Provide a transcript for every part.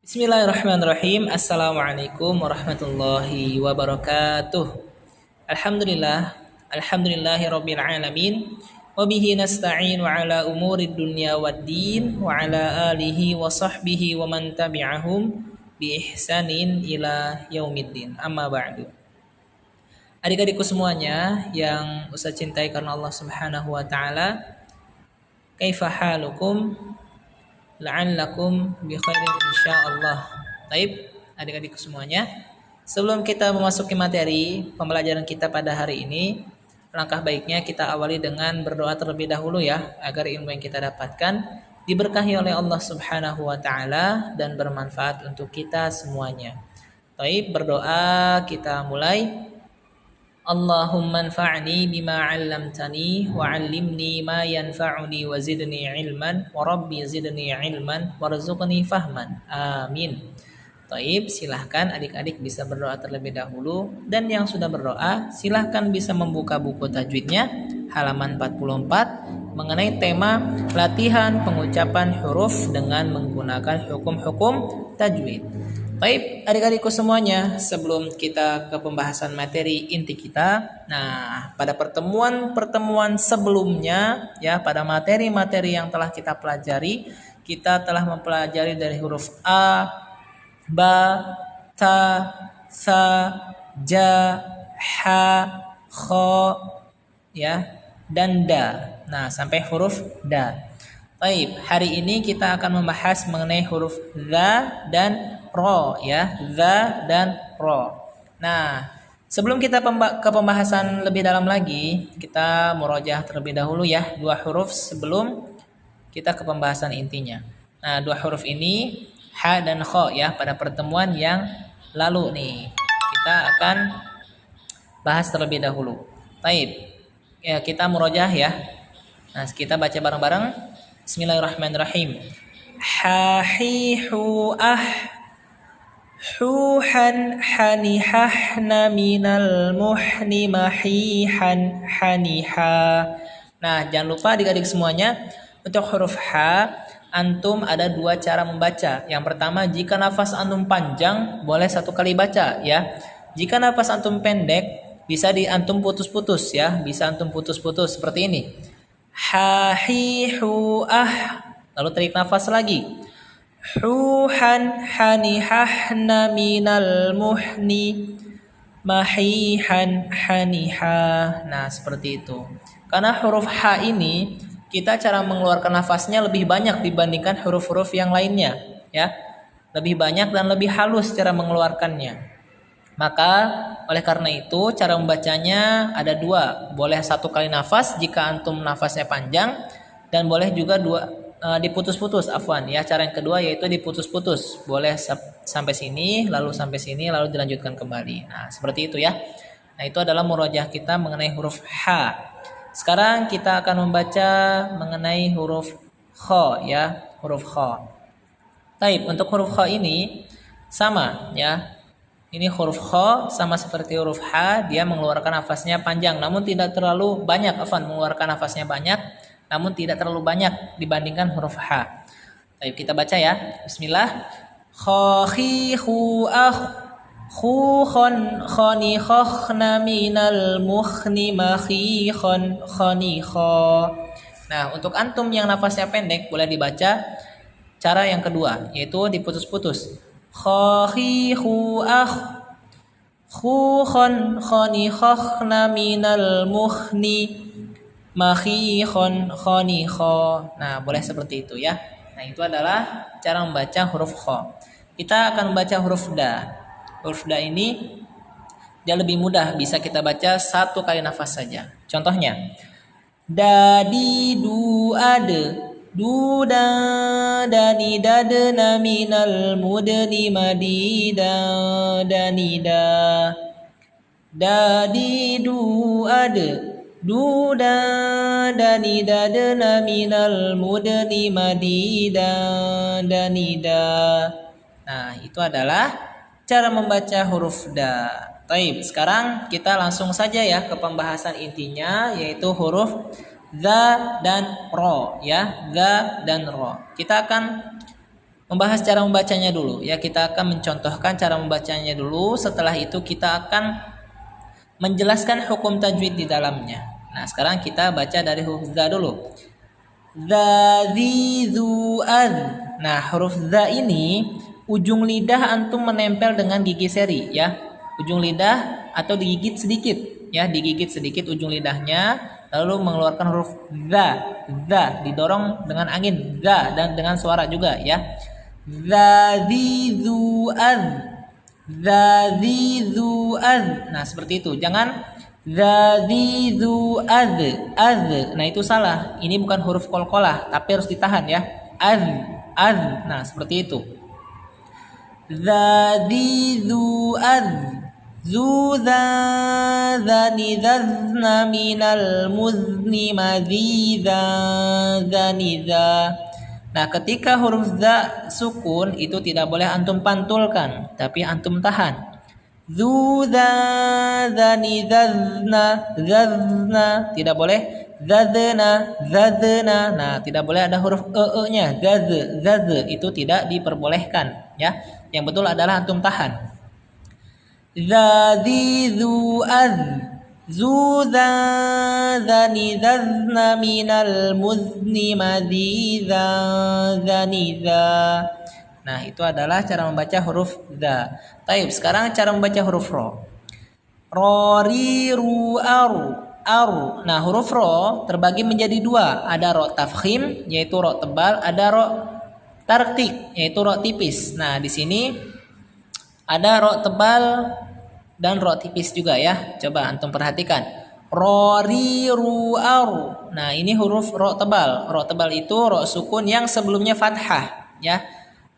Bismillahirrahmanirrahim. Assalamualaikum warahmatullahi wabarakatuh. Alhamdulillah, alhamdulillahirabbil alamin. Wa bihi nasta'inu ala umurid dunya waddin wa ala alihi wa sahbihi wa man tabi'ahum bi ihsanin ila yaumiddin. Amma ba'du. Adik-adikku semuanya yang Ustaz cintai karena Allah Subhanahu wa taala, kaifa halukum? La'allakum bi khairin insyaallah. Baik, adik-adik semuanya, sebelum kita memasuki materi pembelajaran kita pada hari ini, langkah baiknya kita awali dengan berdoa terlebih dahulu ya, agar ilmu yang kita dapatkan diberkahi oleh Allah Subhanahu wa taala dan bermanfaat untuk kita semuanya. Baik, berdoa kita mulai. Allahumma anfa'ni bima 'allamtani wa 'allimni ma yanfa'uni wa zidni 'ilman wa rabbi zidni 'ilman warzuqni fahman. Amin. Taib, silahkan adik-adik bisa berdoa terlebih dahulu, dan yang sudah berdoa silahkan bisa membuka buku tajwidnya halaman 44 mengenai tema latihan pengucapan huruf dengan menggunakan hukum-hukum tajwid. Baik, adik-adikku semuanya, sebelum kita ke pembahasan materi inti kita. Nah, pada pertemuan-pertemuan sebelumnya ya, pada materi-materi yang telah kita pelajari, kita telah mempelajari dari huruf A, Ba, Ta, Sa, Ja, Ha, Kho ya, dan Da. Nah, sampai huruf Da. Baik, hari ini kita akan membahas mengenai huruf za dan ro ya, za dan ro. Nah, sebelum kita ke pembahasan lebih dalam lagi, kita murojaah terlebih dahulu ya, dua huruf sebelum kita ke pembahasan intinya. Nah, dua huruf ini ha dan kho ya, pada pertemuan yang lalu nih kita akan bahas terlebih dahulu. Baik, ya, kita murojaah ya. Nah, kita baca bareng-bareng. Bismillahirrahmanirrahim. Hahihu huhan hanihahna minal muhni mahihan haniha. Nah, jangan lupa adik-adik semuanya, untuk huruf H antum ada dua cara membaca. Yang pertama, jika nafas antum panjang boleh satu kali baca ya. Jika nafas antum pendek bisa antum putus-putus ya, bisa antum putus-putus seperti ini. Hahihu lalu tarik nafas lagi. Huhan hanihahna minal muhni mahihan haniha. Nah, seperti itu. Karena huruf H ini kita cara mengeluarkan nafasnya lebih banyak dibandingkan huruf-huruf yang lainnya ya. Lebih banyak dan lebih halus cara mengeluarkannya. Maka oleh karena itu cara membacanya ada dua. Boleh satu kali nafas jika antum nafasnya panjang, dan boleh juga diputus-putus, afwan ya. Cara yang kedua yaitu diputus-putus. Boleh sampai sini, lalu sampai sini, lalu dilanjutkan kembali. Nah, seperti itu ya. Nah, itu adalah murojaah kita mengenai huruf H. Sekarang kita akan membaca mengenai huruf Kho ya, huruf Kho. Baik, untuk huruf Kho ini sama ya. Ini huruf Kho sama seperti huruf H, dia mengeluarkan nafasnya panjang namun tidak terlalu banyak, mengeluarkan nafasnya banyak namun tidak terlalu banyak dibandingkan huruf H. Baik, kita baca ya. Bismillah. Khahihu khun khani khokhna minal mukhni makhikhan khanikha. Nah, untuk antum yang nafasnya pendek boleh dibaca cara yang kedua, yaitu diputus-putus. Khahihu khun khani khokhna minal mukhni makhikhan khanikha. Nah, boleh seperti itu ya. Nah, itu adalah cara membaca huruf Kho. Kita akan membaca huruf Da. Huruf Da ini dia lebih mudah, bisa kita baca satu kali nafas saja. Contohnya, dadi du ade, du da dani dadna minal mudni madida dani da, dadi du ade, du da dani dadna minal mudni madida dani da. Nah, itu adalah cara membaca huruf Da. Taib, sekarang kita langsung saja ya ke pembahasan intinya, yaitu huruf za dan ro ya, za dan ro. Kita akan membahas cara membacanya dulu. Ya, kita akan mencontohkan cara membacanya dulu. Setelah itu kita akan menjelaskan hukum tajwid di dalamnya. Nah, sekarang kita baca dari huruf za dulu. Za, zi, zu, az. Nah, huruf za ini ujung lidah antum menempel dengan gigi seri ya. Ujung lidah atau digigit sedikit ya, digigit sedikit ujung lidahnya lalu mengeluarkan huruf za, didorong dengan angin za dan dengan suara juga ya. Za, zi, zu, az. Za, zi, zu, az. Nah, seperti itu. Jangan Zazizu az. Nah, itu salah. Ini bukan huruf qalqalah, tapi harus ditahan ya. Az. Nah, seperti itu. Zazizu az. Zuza zani zazna minal muzni maziza zaniza. Nah, ketika huruf za sukun itu tidak boleh antum pantulkan, tapi antum tahan. Zuza zani zazna tidak boleh. Zadna. Nah, tidak boleh ada huruf nya. Zaz itu tidak diperbolehkan ya. Yang betul adalah antum tahan. Zazizu az. Zuza zani zazna minal muzni maziza zaniza. Nah, itu adalah cara membaca huruf za. Taib, sekarang cara membaca huruf ro. Ro, ri, ru, aru. Nah, huruf ro terbagi menjadi dua. Ada ro tafkhim, yaitu ro tebal. Ada ro tarqiq, yaitu ro tipis. Nah, di sini ada ro tebal dan ro tipis juga ya. Coba antum perhatikan. Ro, ri, ru, aru. Nah, ini huruf ro tebal. Ro tebal itu ro sukun yang sebelumnya fathah ya.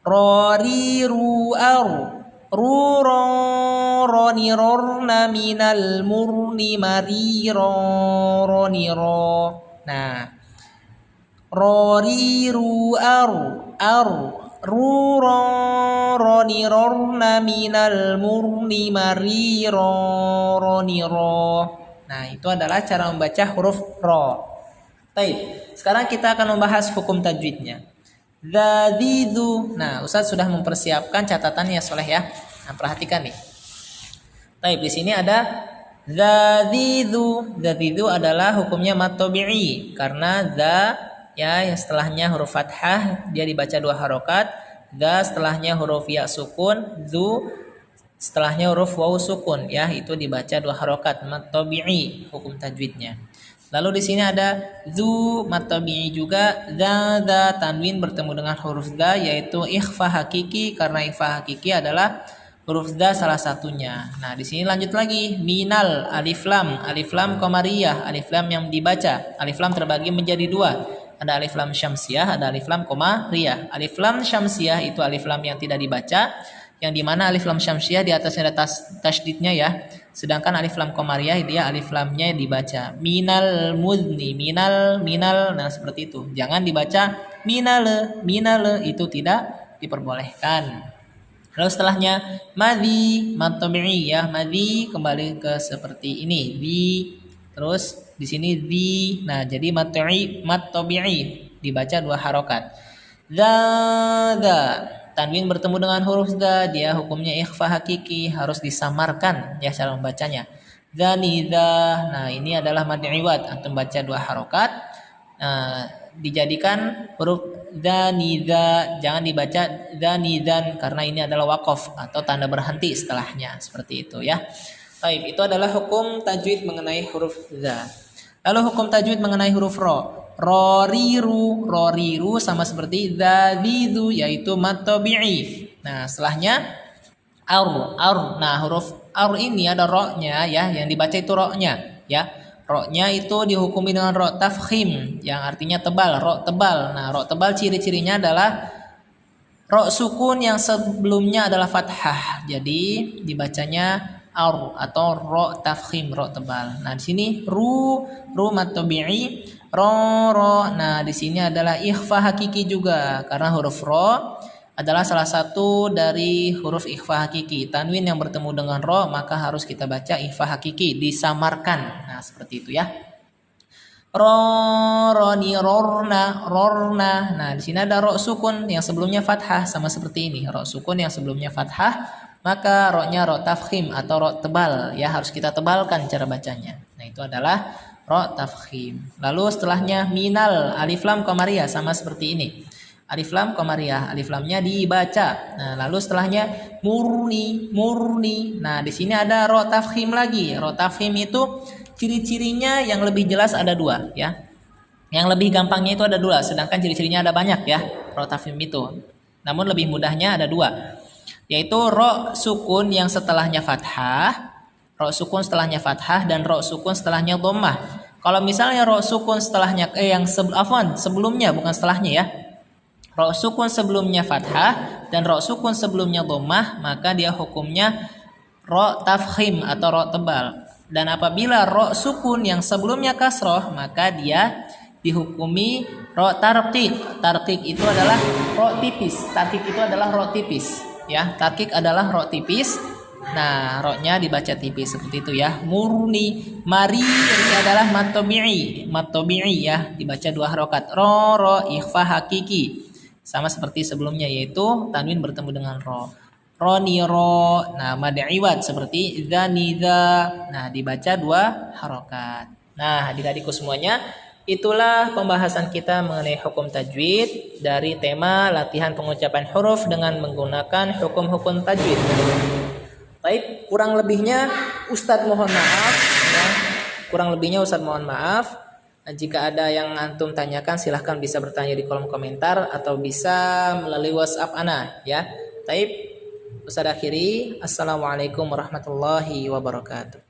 Rori ru aru roni rorna minal murni mari roni ro. Nah, rori ru aru roni rorna minal murni mari roni ro. Nah, itu adalah cara membaca huruf ro. Baik, sekarang kita akan membahas hukum tajwidnya. Zazizu. Nah, Ustaz sudah mempersiapkan catatannya Soleh ya. Nah, perhatikan nih. Baik, di sini ada zazizu. Zazizu adalah hukumnya mad tabi'i karena za ya yang setelahnya huruf fathah dia dibaca 2 harokat. Za setelahnya huruf ya sukun, zu setelahnya huruf waw sukun ya, itu dibaca 2 harokat, mad tabi'i hukum tajwidnya. Lalu di sini ada zu mad tabi'i juga, za tanwin bertemu dengan huruf za yaitu ikhfa hakiki karena ikhfa hakiki adalah huruf za salah satunya. Nah, di sini lanjut lagi minal alif lam qamariyah, alif lam yang dibaca. Alif lam terbagi menjadi 2. Ada alif lam syamsiyah, ada alif lam qamariyah. Alif lam syamsiyah itu alif lam yang tidak dibaca, yang dimana alif lam syamsiyah di atasnya ada tasydidnya ya. Sedangkan alif lam qamariyah dia alif lamnya dibaca. Minal muzni, minal. Nah, seperti itu. Jangan dibaca minale itu tidak diperbolehkan. Lalu setelahnya madhi, mad tabi'i ya. Madhi kembali ke seperti ini. Terus di sini di. Nah, jadi mad tabi'i dibaca 2 harokat. Za. Tanwin bertemu dengan huruf za, dia hukumnya ikhfa hakiki, harus disamarkan ya cara membacanya. Zaniza. Nah, ini adalah mad iwad, antum baca 2 harokat. Dijadikan huruf zaniza, jangan dibaca zanizan karena ini adalah waqaf atau tanda berhenti setelahnya, seperti itu ya. Baik, itu adalah hukum tajwid mengenai huruf za. Lalu hukum tajwid mengenai huruf ro. Roriru sama seperti zazizu yaitu mad tabi'i. Nah, setelahnya ar. Nah, huruf ar ini ada ro-nya ya, yang dibaca itu ro-nya ya. Ro-nya itu dihukumi dengan ro tafkhim yang artinya tebal, ro tebal. Nah, ro tebal ciri-cirinya adalah ro sukun yang sebelumnya adalah fathah. Jadi dibacanya ar atau ro tafkhim, ro tebal. Nah, di sini ru mad tabi'i, ro. Nah, di sini adalah ikhfa hakiki juga karena huruf ro adalah salah satu dari huruf ikhfa hakiki. Tanwin yang bertemu dengan ro maka harus kita baca ikhfa hakiki, disamarkan. Nah, seperti itu ya. Roni rorna. Nah, di sini ada ro sukun yang sebelumnya fathah sama seperti ini. Ro sukun yang sebelumnya fathah, maka ro-nya ro tafkhim atau ro tebal ya, harus kita tebalkan cara bacanya. Nah, itu adalah ro tafkhim. Lalu setelahnya minal alif lam qamariyah sama seperti ini. Alif lam qamariyah, alif lamnya dibaca. Nah, lalu setelahnya murni. Nah, di sini ada ro tafkhim lagi. Ro tafkhim itu ciri-cirinya yang lebih jelas ada dua ya. Yang lebih gampangnya itu ada dua, sedangkan ciri-cirinya ada banyak ya. Ro tafkhim itu. Namun lebih mudahnya ada dua, yaitu ro sukun yang setelahnya fathah, ro sukun setelahnya fathah dan ro sukun setelahnya dhammah. Kalau misalnya ro sukun setelahnya sebelumnya bukan setelahnya ya. Ro sukun sebelumnya fathah dan ro sukun sebelumnya dhammah, maka dia hukumnya ro tafkhim atau ro tebal. Dan apabila ro sukun yang sebelumnya kasroh, maka dia dihukumi ro tarqiq. Tarqiq itu adalah ro tipis. Tarqiq itu adalah ro tipis. Ya, tarqiq adalah ro tipis. Nah, ro-nya dibaca tipis seperti itu ya. Murni, mari ini adalah matobi'i ya, dibaca 2 harokat. Ro ikhfa hakiki. Sama seperti sebelumnya, yaitu tanwin bertemu dengan ro. Roniro, nah mad iwad seperti dzanidza. Nah, dibaca 2 harokat. Nah, adik-adikku semuanya, itulah pembahasan kita mengenai hukum tajwid dari tema latihan pengucapan huruf dengan menggunakan hukum-hukum tajwid. Baik, kurang lebihnya Ustadz mohon maaf ya. Kurang lebihnya Ustadz mohon maaf. Jika ada yang antum tanyakan, silahkan bisa bertanya di kolom komentar atau bisa melalui WhatsApp ana ya. Taib, Ustadz akhiri. Assalamualaikum warahmatullahi wabarakatuh.